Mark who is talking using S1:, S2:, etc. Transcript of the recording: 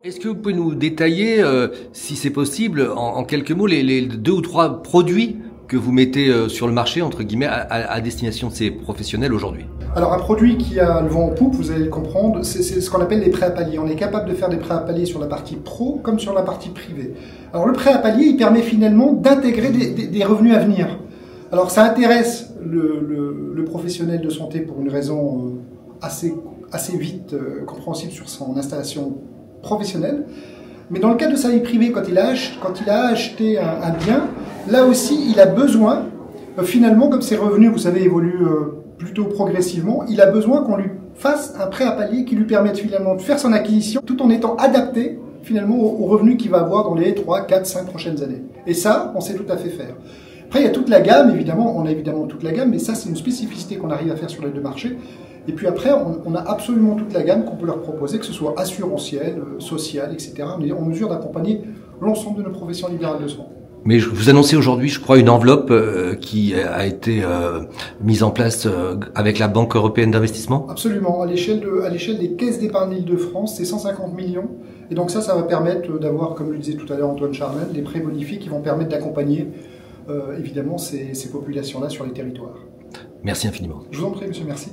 S1: Est-ce que vous pouvez nous détailler, si c'est possible, en quelques mots, les 2 ou 3 produits que vous mettez sur le marché, entre guillemets, à destination de ces professionnels aujourd'hui?
S2: Alors un produit qui a le vent en poupe, vous allez le comprendre, c'est ce qu'on appelle les prêts à palier. On est capable de faire des prêts à palier sur la partie pro comme sur la partie privée. Alors le prêt à palier, il permet finalement d'intégrer des revenus à venir. Alors ça intéresse le professionnel de santé pour une raison assez vite compréhensible sur son installation professionnelle. Mais dans le cas de sa vie privée, quand il a acheté un bien, là aussi il a besoin, finalement comme ses revenus, vous savez, évoluent plutôt progressivement, il a besoin qu'on lui fasse un prêt à palier qui lui permette finalement de faire son acquisition tout en étant adapté finalement aux revenus qu'il va avoir dans les 3, 4, 5 prochaines années. Et ça, on sait tout à fait faire. Après, il y a toute la gamme, évidemment, on a évidemment toute la gamme, mais ça, c'est une spécificité qu'on arrive à faire sur les deux marchés. Et puis après, on a absolument toute la gamme qu'on peut leur proposer, que ce soit assurantielle, sociale, etc. Mais en mesure d'accompagner l'ensemble de nos professions libérales de soins.
S1: Mais vous annoncez aujourd'hui, je crois, une enveloppe qui a été mise en place avec la Banque européenne d'investissement.
S2: Absolument. À l'échelle des caisses d'épargne d'Île-de-France, c'est 150 millions. Et donc ça va permettre d'avoir, comme le disait tout à l'heure Antoine Charnel, des prêts bonifiés qui vont permettre d'accompagner évidemment ces populations-là sur les territoires.
S1: Merci infiniment.
S2: Je vous en prie, monsieur, merci.